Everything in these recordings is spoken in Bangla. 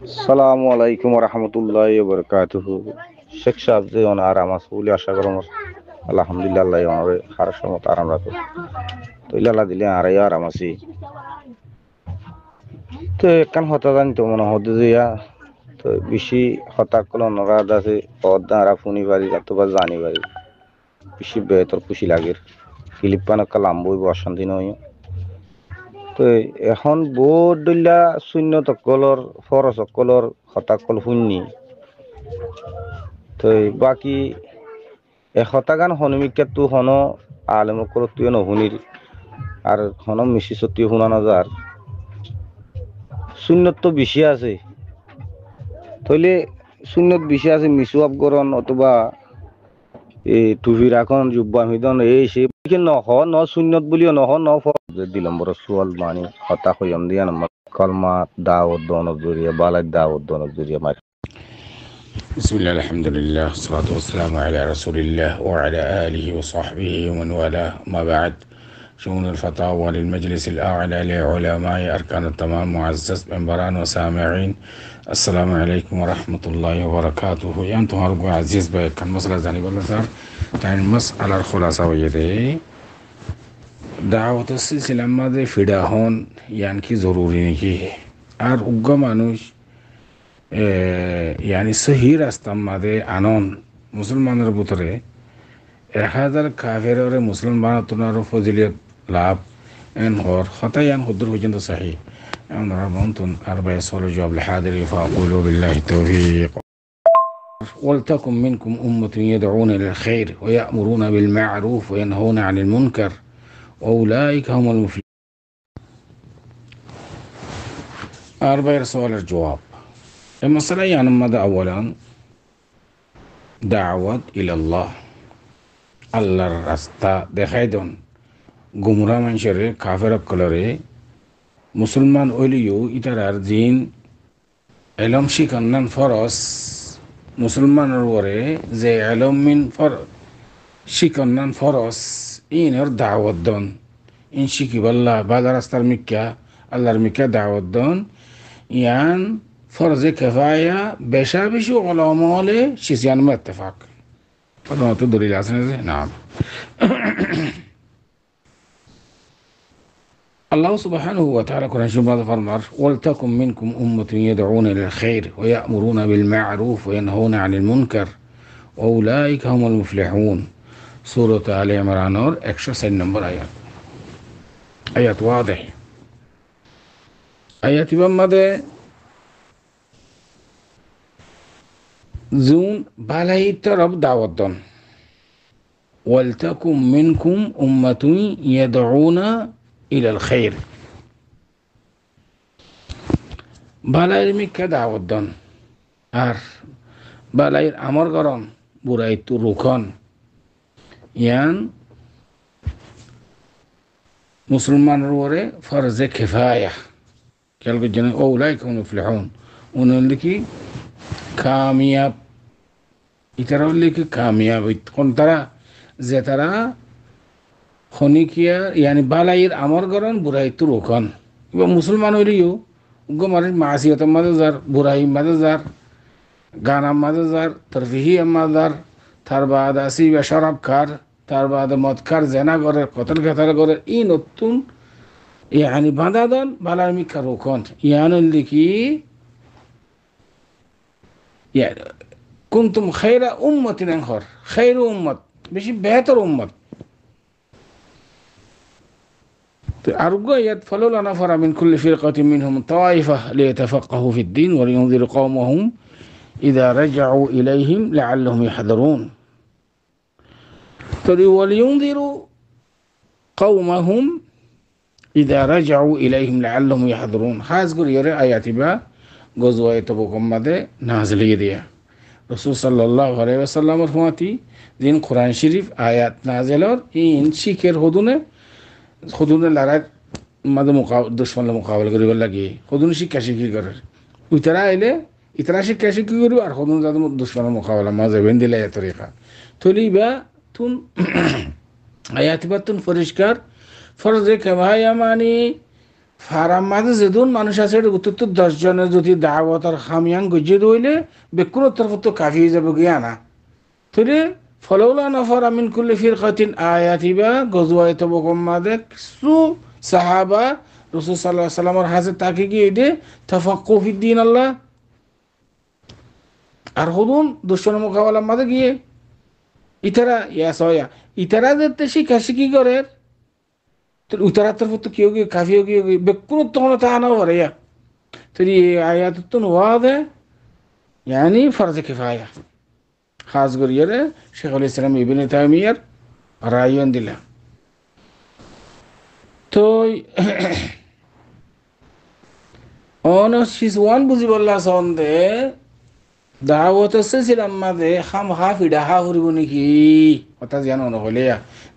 আসসালামু আলাইকুম রহমতুল্লাহ বরকাতুহ। শেখ সাহেব যে অন আরাম আছে বলে আশা করম। আলহামদুলিল্লাহ আল্লাহ অনরে হার সমত আরাম রাখো। তো ইল্লাহ দিলে আরাই আরাম আছি। তো একখান হতা জানি তো মনে হতে যে তো বেশি হতা কল নরাদ আছে পদ্মা আরা ফুনি বাড়ি অথবা জানি বাড়ি বেশি বেহতর খুশি লাগে। ফিলিপান কালাম বই অশান্তি নয়। তো এখন বহুত দলীয়া শূন্য তকলৰ ফৰচকলৰ হতাকল শূন্য তো বাকী এশটা গান হনুমিকাতো হন আলেমকর তুই নহুনির আর হন মিশি সত্যি শুনা নাযার শূন্যত তো বেশি আছে তইলে শূন্যত বেশি আছে মিশু আফগরণ অথবা এই টুভির এখন জুব্বামিদন এই সে নহ ন শূন্যত বুলিও নহ ন দিলম বড় সোয়াল মানি হতা হইম দিয়া নম্বর কলমা দাওয়াত দনব জরিয়া বালাদ দাওয়াত দনব জরিয়া মার بسم الله الحمد لله والصلاة والسلام على رسول الله وعلى آله وصحبه ومن والاه ما بعد شؤون الفتاوى للمجلس الأعلى لعلماء أركان التمام معزز منبران وسامعين السلام عليكم ورحمة الله وبركاته يعني تهرب عزيز كان مسألة زاني بالله صار يعني مسألة الخلاصة ويدي دعوة السلسلة ماذا فداهون يعني كي ضروري نكي আর উগ্র মানুষ يعني সহি রাস্তার মাঝে আনন মুসলমানের ভিতরে 1000 কাফেরের মুসলমান তোনার ফজিলত লাভ ان হর হতাই আন হুদুর পর্যন্ত সহি আমরা বন্তন আরবায় সল জবাব الحاضر فاقولوا بالله التوفيق ولتكن منكم أمة يدعون إلى الخير ويأمرون بالمعروف وينهون عن المنكر وأولئك هم المفلحون أربع سؤال الجواب المسألة يعني ماذا أولا দাওয়াত ইলাল্লাহ আল্লাহর রাস্তা দেখাই দেন গুমরা মানুষের কাফের কলরে মুসলমান হইলেও ইতারার জিন এলম শিখান্নান ফরস মুসলমানের ওরে যে এলম মিন ফর শিখান্নান ফরস ইনের দাওয়াত দন ইন শিখিবাল্লাহ বালা রাস্তার মিক্কা আল্লাহর মিক্কা দাওয়াত দন ইয়ান فرض كفاية بشابش علماء شيسيان ما اتفاق فضلنا تدري العسنة نعم الله سبحانه وتعالى كنا نشوف هذا فرمار ولتكن منكم أمة يدعون إلى الخير ويأمرون بالمعروف وينهون عن المنكر وأولئك هم المفلحون سورة آل عمران 100 نمبر آيات واضح آيات بمده زون بالاي ترب دعوتن ولتكن منكم أمة يدعون إلى الخير بالاي مكة دعوتن আর বালাইর আমর করন বুড়াই তু রুখন ইয়ান মুসলমানের ওরে ফরজে কিফায়া খেয়াল করছেন ওউলাইকা হুমুল মুফলিহুন উনি কি কামিয়াব ইতারা লিখে কামিয়াব কোন তারা যে তারা খনিকিয়া ইয়ানি বালাইয়ের আমর গরন বুড়াই তু রোখন এবং মুসলমান হইলেও উগ্রমারির মাসিয়তের মাঝে যার বুড়াই মাঝে যার গানার মাঝে যার তরফিহি মাদার তার বাদ আসি বা শরাব খার তার বাদ মদ খার জেনা করে কতল খেতাল করে ই নতুন ইয়ানি বাঁধা দন বালাই মিক্ষা রোখন ইয়ান লিখি كنتم خير أمة أنخر خير أمة مش بهتر أمة أرجو فلولا نفر من كل فرقة منهم طائفة ليتفقهوا في الدين ولينذروا قومهم إذا رجعوا إليهم لعلهم يحذرون ولينذروا قومهم إذا رجعوا إليهم لعلهم يحذرون خاص قول يرى آيات با غزوة تبوك مده نازل دیا رسول সাল্লাল্লাহু আলাইহি ওয়াসাল্লামের ফতি দিন কোরআন শরীফ আয়াত নাযিলর ইন শিখের হুদুনে লড়াই মাঝে দুশমনের মোকাবেলা করিবার লাগি হুদুনে শিক্ষা করে উইতারা আইলে ইতরা শিক্ষা করিব আর হুদুন যাতে দুশমনের মোকাবেলা মাঝে বেন্দিলা এ তরিকা তলিবা তুন আয়াত বাতুন পরিষ্কার ফরজে কিফায়া মানে ফারাম মাঝে যেদিন মানুষ আছে এটা উত্তর 10 জনের যদি দাওয়াত আর খামিয়ান গজিয়ে দইলে বেকুন তরফ তো কাফি হয়ে যাবে গিয়া না তবে ফলাউলা নফর আমিন কুল্লি ফিরকাতিন আয়াতিবা গজওয়ায়ে তাবুক মাদে কিছু সাহাবা রাসূল সাল্লাল্লাহু আলাইহি সাল্লামের হাজে তাকে গিয়ে দে তাফাক্কু ফিদ্দিন আল্লাহ আর হুদুন দুশমন মোকাবেলা মাঝে গিয়ে ইতারা ইয়া সয়া ইতারা যেতে শিখি করে তো উতারা তরফ তো কেউ গিয়ে কাফি গিয়ে বেকুন তখন তা না করে ইয়া তো এই আয়াত তো ওয়াদে يعني فرض كفايه খাস করিয়ে শেখুল ইসলাম ইবনে তাইমিয়ার রায়ন দিলা তো অন শিস ওয়ান বুঝি বললা সন্দে দাওয়াত সিলসিলা মাঝে খাম হাফিডা হাফুরিব নাকি কথা জানো না হলে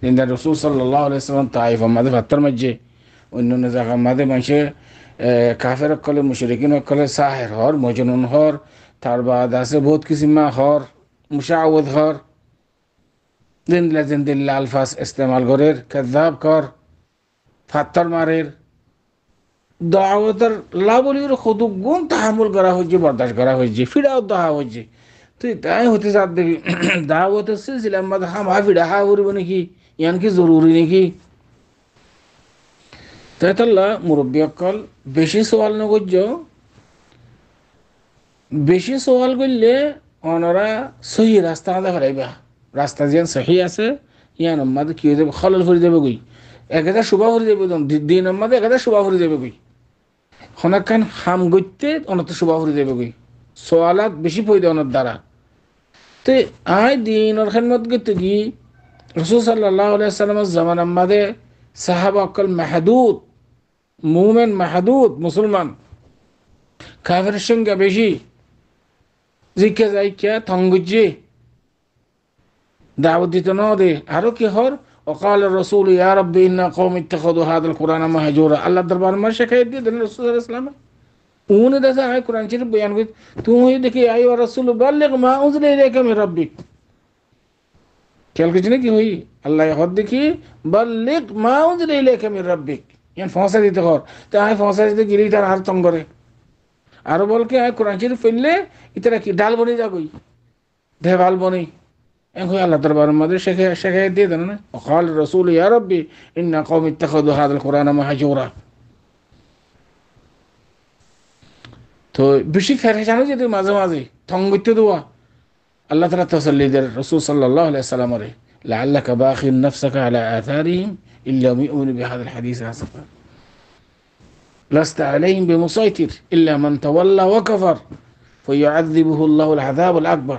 দিনদা রাসূল সাল্লাল্লাহু আলাইহি ওয়াসাল্লাম তাইফ মাঝে ফাত্তার মাঝে অন্য জায়গা মাঝে মানুষে কাফের কলে মুশরিকিন কলে সাহের হর মজনুন হর তার বাদ আছে বহুত কিসিমা হর মুশাওয়াদ হর জিন্দিল্লা আলফাজ ইস্তেমাল করের কাযাব কর ফাত্তার মারের দাওয়াতের লাভলির খুদু গুণ তাহামুল করা হয়েছে বরদাস্ত করা হয়েছে ফিরাও দেওয়া হয়েছে তুই তাই হতে চাপ দেখি দাওয়াতের সিলসিলা মাঝে হাম হাফিডা হা উড়ব নাকি ইয়ান কি জরুরি নাকি তাই তাল্লা মুরব্বী অকল বেশি সওয়াল নগর্য বেশি সওয়াল করলে অনরা সহি রাস্তা না দেখাইবা রাস্তা যেন সহি আছে ইয়ান মাঝে কি হয়ে যাবে খলল করে যাবে গই একটা শুভা করে যাবে দিন মাঝে একটা শুভা করে যাবে গই খনাকান হাম গইতে অনত শুভা করে যাবে গই সওয়ালাত বেশি পয়দা অনত দ্বারা তো আই দিনের খেদমত গইতে কি রাসূল সাল্লাল্লাহু আলাইহি ওয়াসাল্লামের জামানার মাঝে সাহাবা অকল মাহদুদ মুমিন মাহদুদ মুসলমান কাফেরের সংখ্যা বেশি জিজ্ঞা যাইকা থঙ্গুজি দাওয়াত দিতে না দে আরো কি হর وقال الرسول يا رب إن قوم اتخذوا هذا القرآن مهجورا الله دربار ما شكايت دي الرسول صلى الله عليه وسلم उन्हें दसा है कुरान शरीफ बयान कर तू ही देखिए आई और रसूल बल्लिग मा उनज़िला इलैका मिन रब्बिक क्या कुछ नहीं की हुई अल्लाह खुद देखिए बल्लिग मा उनज़िला इलैका मिन रब्बिक यानी फौसा दी तो और तो आए फौसा दी गिरी तार हर तंग करे आरो बोल के आए कुरान शरीफ पहले इतना की डाल बनी जा कोई देवाल बनी ان هو الله دربار ما ادري شكايه دي ده وقال الرسول يا ربي ان قوم اتخذوا هذا القران مهجورا তো বেশি ফেরেশানো যদি মাঝে মাঝে থঙ্গিতে দোয়া আল্লাহ তাআলা তাসাল্লি দেন রাসূল সাল্লাল্লাহু আলাইহি ওয়াসাল্লাম রে লাআল্লাকা বাখিন নাফসাকা আলা আথারিহিম ইল্লা মিউমিনু বিহাদা আল হাদিস আসফা লাস্তা আলাইহিম বিমুসাইতির ইল্লা মান তাওয়াল্লা ওয়া কাফার فيعذبه الله العذاب الاكبر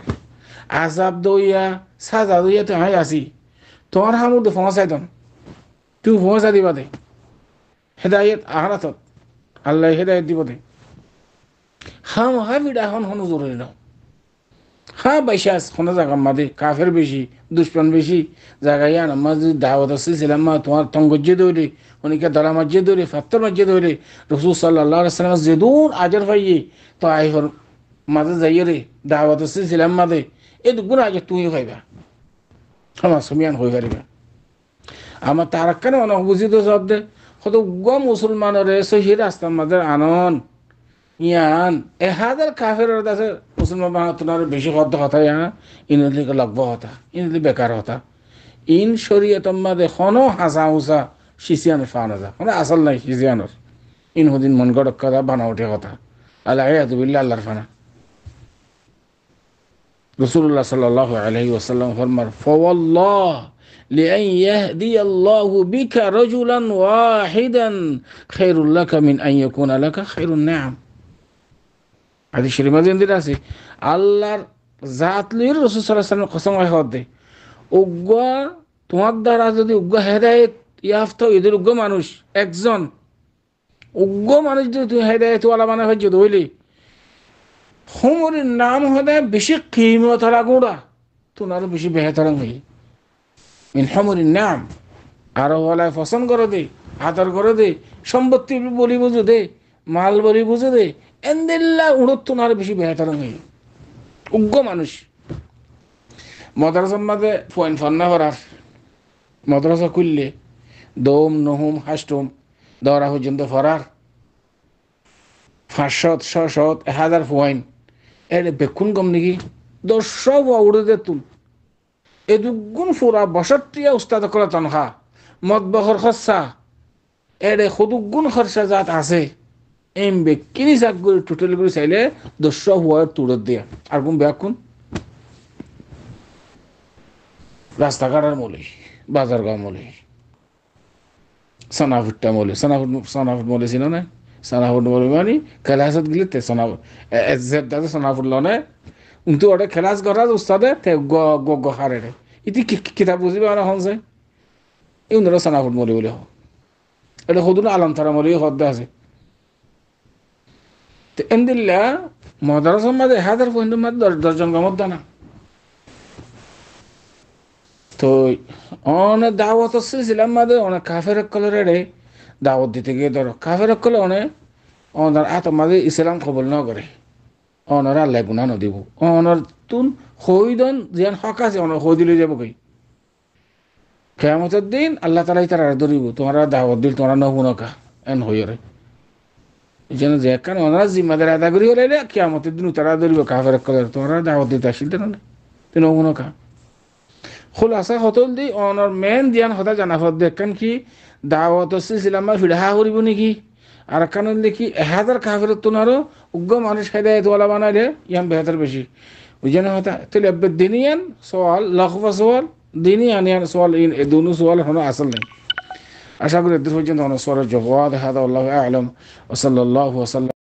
আযাব দইয়া সাজা দইয়া তো হাই আসি তোমার হামুদ ফসাই দন তুই ফসা দিবা দে হেদায়েত আখরাত আল্লাহ হেদায়েত দিব দে হাম হাবিডা হন হন জরুরি না হ্যাঁ বাইশাস কোনো জায়গা মাদে কাফের বেশি দুশ্মন বেশি জায়গায় নামাজ দাওয়াত সিলসিলা মা তোমার তঙ্গজ্জে দইলে অনেকে দলা মসজিদ দইলে ফাত্তর মসজিদ দইলে রাসূল সাল্লাল্লাহু আলাইহি ওয়াসাল্লাম যেদুন আজর পাইয়ে তো আইহর মাঝে যাইয়ে রে দাওয়াত সিলসিলা মাদে এই দুগুণ আগে তুই হইবা আমার সমিয়ান হয়ে পারিবা আমার তার কেন অনেক বুঝিত শব্দ কত গ মুসলমানের সহি রাস্তার মাঝে আনন ইয়ান 1000 কাফের আছে মুসলমান বানাতনার বেশি কথা ইয়া ইনলি লাগব হতা ইনলি বেকার হতা ইন শরীয়ত মাঝে খনো হাসা হুসা শিসিয়ান ফানা যা মানে আসল নাই শিসিয়ানর ইন হুদিন মন গড় কথা বানা ওঠে কথা আল্লাহ ইয়াদু বিল্লাহ আল্লাহর ফানা রাসূলুল্লাহ সাল্লাল্লাহু আলাইহি ওয়াসাল্লাম ফরমান ফাওয়াল্লাহ লিআন ইয়াহদিয়াল্লাহু বিকা রাজুলান ওয়াহিদান খায়রুল লাকা মিন আন ইয়াকুনা লাকা খায়রুন নিআম হাদিস শরীফ মাঝে এন্দিরা আছে আল্লাহর জাত লইর রাসূল সাল্লাল্লাহু আলাইহি ওয়াসাল্লাম কসম হয় হদে উগ্গা তোমার দ্বারা যদি উগ্গা হেদায়েত ইয়াফত এদের উগ্গা মানুষ একজন উগ্গা মানুষ যদি তুমি হেদায়েত ওয়ালা বানা হয় যদি হইলি হুমুরের নাম হদে বেশি কিমত রাগুড়া তোমার বেশি বেহতর হই মিন হুমুরের নাম আর ওয়ালা পছন্দ করে দে আদর করে দে সম্পত্তি বলি বুঝে দে মাল বলি বুঝে দে এন্দিল্লা উড়ত তোমার বেশি বেহতর হই উগ্র মানুষ মাদ্রাসার মাঝে পয়েন্ট ফান্না করার মাদ্রাসা খুললে দম নহম হাস্টম দরা পর্যন্ত ফরার 500 600 1000 পয়েন্ট এর বেকুন কম নাকি 10 উড়ে দে তুল এ দুগুণ ফুরা বসতটিয়া উস্তাদ করে তনখা মদ বহর খরচা এর সদুগুণ খরচা যাত আছে এম বেকিনি চাক করে টোটাল করে চাইলে 10 হওয়ার তুড়ত দিয়া আর কোন বেকুন রাস্তাঘাটের মলি বাজার গাঁও মলি সানাফুটটা মলি সানাফুট মলি ছিল না সানাফুট মলি মানে খেলাসত গেলে তে সানাফুট এজেদাতে সানাফুট লনে উন্তু ওটা খেলাস করা উস্তাদে তে গ হারে রে ইতি কিতাব বুঝিবা না হনছে এই উনরা সানাফুট মলি বলে হ এটা হদুন আলম তারা মলি হদ্দা আছে তো এন্দিল্লা মদারসার মাঝে হাজার পয়েন্টের মাঝে 10 জন গমত দানা তো অনেক দাওয়াত ছিলাম মাঝে অনেক কাফের কলরে দাওয়াত দিতে গিয়ে ধরো কাফের কলে অনেক অনার আত মাঝে ইসলাম কবল ন করে অনার আল্লাহ গুণা নদিব অনার তুন হইদন যেন হক আছে অনার হই দিলে যাব কই কেয়ামতের দিন আল্লাহ তালাই তারা ধরিব তোমরা দাওয়াত দিল তোমরা নহুনকা এন হইরে যেন যে কারণ ওনারা জিম্মাদার আদা করি হলে কেয়ামতের দিন তারা ধরিব কাফের কলে তোমরা দাওয়াত দিতে আসিল না তুই নহুনকা খোলাসা হতল দি অনর মেন জ্ঞান হতা জানাফত দেখেন কি দাওয়াত সিলসিলামা ফিডহা করিব নাকি আর কারণ দেখি 1000 কাফের তোনারও উগ্র মানুষ হেদায়েত ওয়ালা বানাইলে ইয়াম বেহতর বেশি বুঝেন হতা তাহলে দিনিয়ান সওয়াল লখফা সওয়াল দিনিয়ান ইয়ান সওয়াল ইন দুনো সওয়াল হলো আসল নাই আশা করি দূর পর্যন্ত অনেক সওয়ালের জবাব হাদা আল্লাহু আ'লাম ওয়া সাল্লাল্লাহু ওয়া সাল্লাম